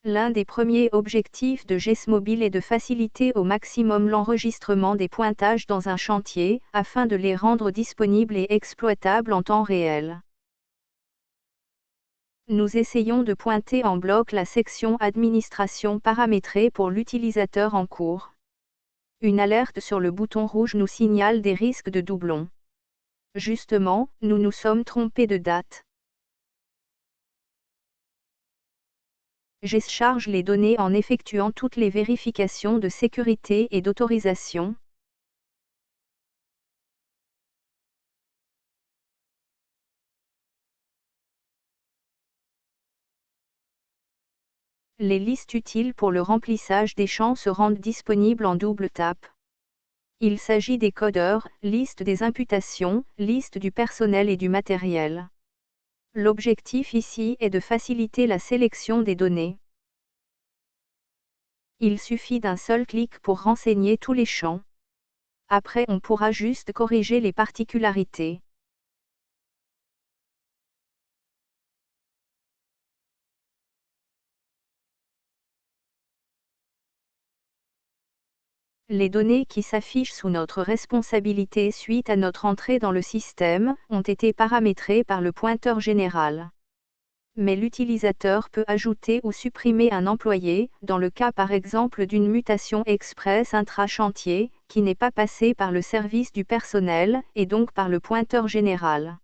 L'un des premiers objectifs de GESMobile est de faciliter au maximum l'enregistrement des pointages dans un chantier, afin de les rendre disponibles et exploitables en temps réel. Nous essayons de pointer en bloc la section Administration paramétrée pour l'utilisateur en cours. Une alerte sur le bouton rouge nous signale des risques de doublons. Justement, nous nous sommes trompés de date. GES charge les données en effectuant toutes les vérifications de sécurité et d'autorisation. Les listes utiles pour le remplissage des champs se rendent disponibles en double tape. Il s'agit des codeurs, liste des imputations, liste du personnel et du matériel. L'objectif ici est de faciliter la sélection des données. Il suffit d'un seul clic pour renseigner tous les champs. Après, on pourra juste corriger les particularités. Les données qui s'affichent sous notre responsabilité suite à notre entrée dans le système ont été paramétrées par le pointeur général. Mais l'utilisateur peut ajouter ou supprimer un employé, dans le cas par exemple d'une mutation express intra-chantier, qui n'est pas passée par le service du personnel, et donc par le pointeur général.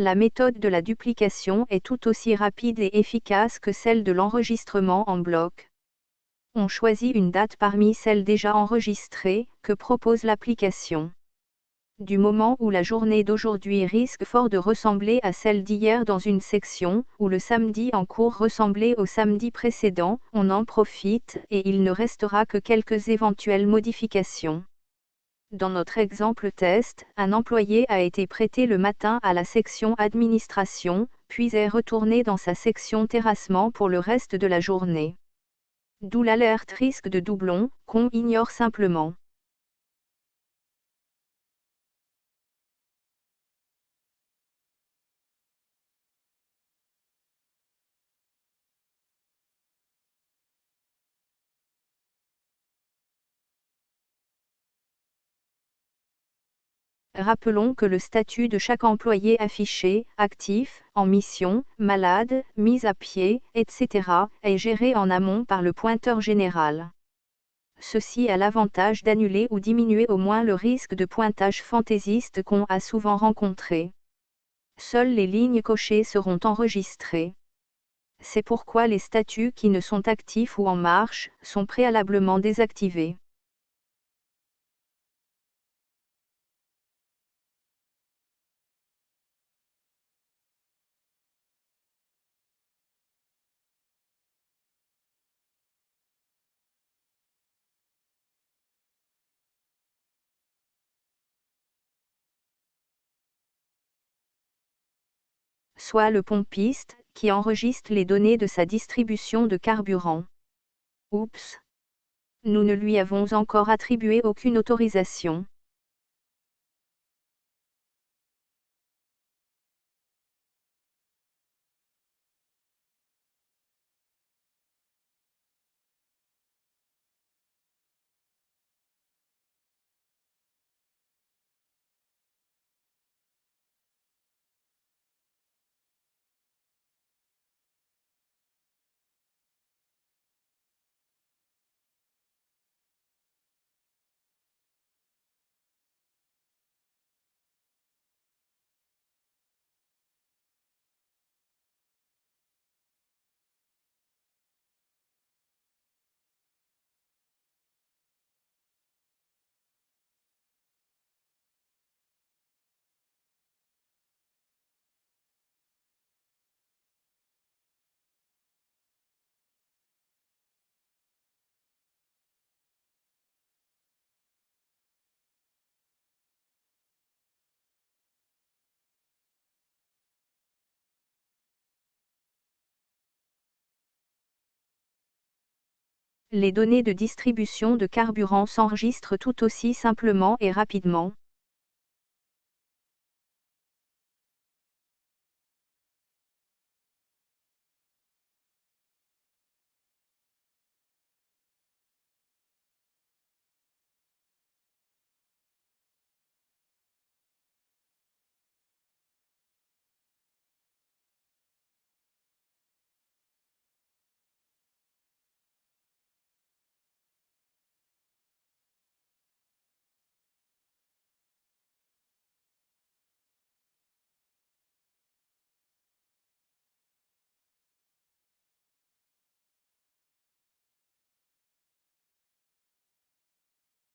La méthode de la duplication est tout aussi rapide et efficace que celle de l'enregistrement en bloc. On choisit une date parmi celles déjà enregistrées, que propose l'application. Du moment où la journée d'aujourd'hui risque fort de ressembler à celle d'hier dans une section, ou le samedi en cours ressemblait au samedi précédent, on en profite et il ne restera que quelques éventuelles modifications. Dans notre exemple test, un employé a été prêté le matin à la section administration, puis est retourné dans sa section terrassement pour le reste de la journée. D'où l'alerte risque de doublon, qu'on ignore simplement. Rappelons que le statut de chaque employé affiché, actif, en mission, malade, mise à pied, etc., est géré en amont par le pointeur général. Ceci a l'avantage d'annuler ou diminuer au moins le risque de pointage fantaisiste qu'on a souvent rencontré. Seules les lignes cochées seront enregistrées. C'est pourquoi les statuts qui ne sont actifs ou en marche sont préalablement désactivés. Soit le pompiste, qui enregistre les données de sa distribution de carburant. Oups! Nous ne lui avons encore attribué aucune autorisation. Les données de distribution de carburant s'enregistrent tout aussi simplement et rapidement.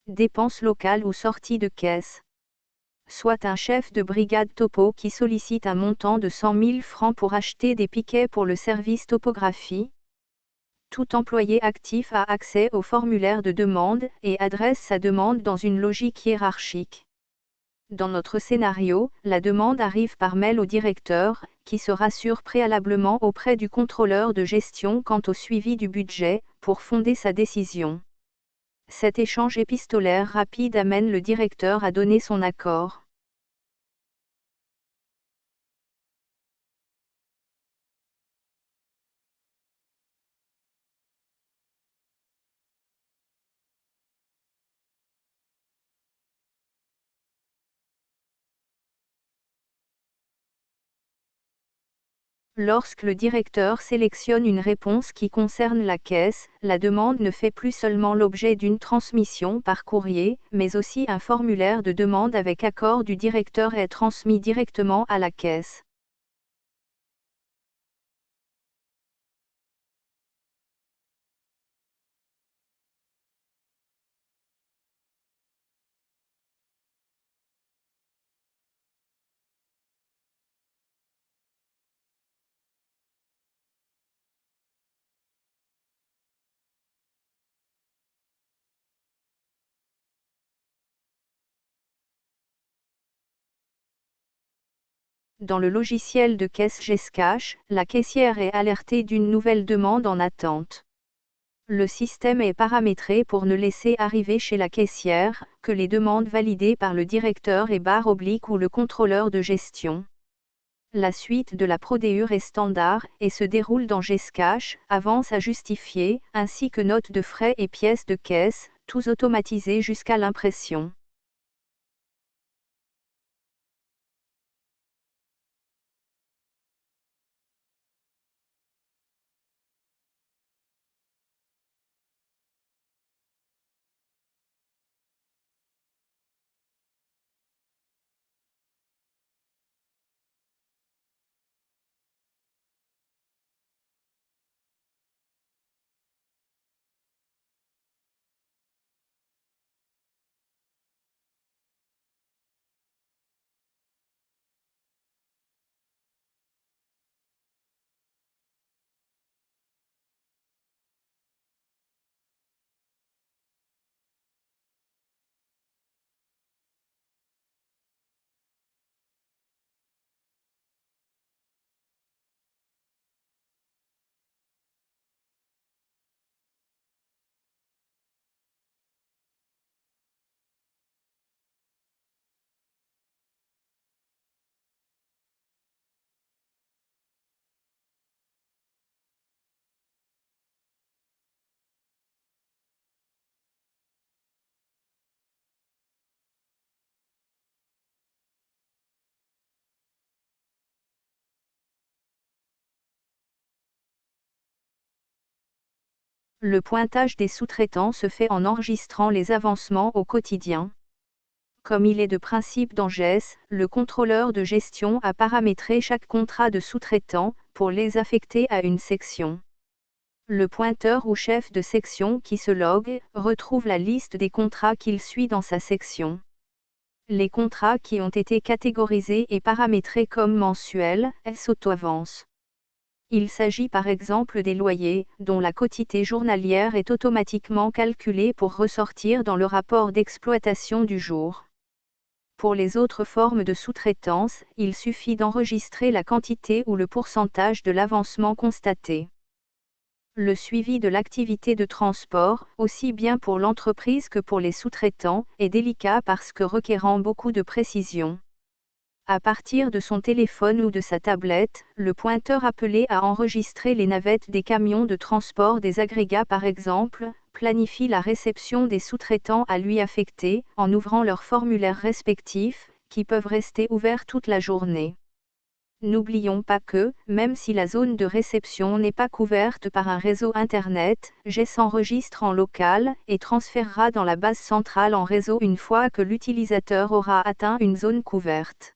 Dépenses locales ou sorties de caisse. Soit un chef de brigade topo qui sollicite un montant de 100 000 francs pour acheter des piquets pour le service topographie. Tout employé actif a accès au formulaire de demande et adresse sa demande dans une logique hiérarchique. Dans notre scénario, la demande arrive par mail au directeur, qui se rassure préalablement auprès du contrôleur de gestion quant au suivi du budget, pour fonder sa décision. Cet échange épistolaire rapide amène le directeur à donner son accord. Lorsque le directeur sélectionne une réponse qui concerne la caisse, la demande ne fait plus seulement l'objet d'une transmission par courrier, mais aussi un formulaire de demande avec accord du directeur est transmis directement à la caisse. Dans le logiciel de caisse GESCACH, la caissière est alertée d'une nouvelle demande en attente. Le système est paramétré pour ne laisser arriver chez la caissière que les demandes validées par le directeur et / ou le contrôleur de gestion. La suite de la procédure est standard et se déroule dans GESCACH, avance à justifier, ainsi que notes de frais et pièces de caisse, tous automatisés jusqu'à l'impression. Le pointage des sous-traitants se fait en enregistrant les avancements au quotidien. Comme il est de principe dans GES, le contrôleur de gestion a paramétré chaque contrat de sous-traitant pour les affecter à une section. Le pointeur ou chef de section qui se logue retrouve la liste des contrats qu'il suit dans sa section. Les contrats qui ont été catégorisés et paramétrés comme mensuels s'auto-avancent. Il s'agit par exemple des loyers, dont la quotité journalière est automatiquement calculée pour ressortir dans le rapport d'exploitation du jour. Pour les autres formes de sous-traitance, il suffit d'enregistrer la quantité ou le pourcentage de l'avancement constaté. Le suivi de l'activité de transport, aussi bien pour l'entreprise que pour les sous-traitants, est délicat parce que requérant beaucoup de précision. À partir de son téléphone ou de sa tablette, le pointeur appelé à enregistrer les navettes des camions de transport des agrégats par exemple, planifie la réception des sous-traitants à lui affectés, en ouvrant leurs formulaires respectifs, qui peuvent rester ouverts toute la journée. N'oublions pas que, même si la zone de réception n'est pas couverte par un réseau Internet, GES s'enregistre en local, et transférera dans la base centrale en réseau une fois que l'utilisateur aura atteint une zone couverte.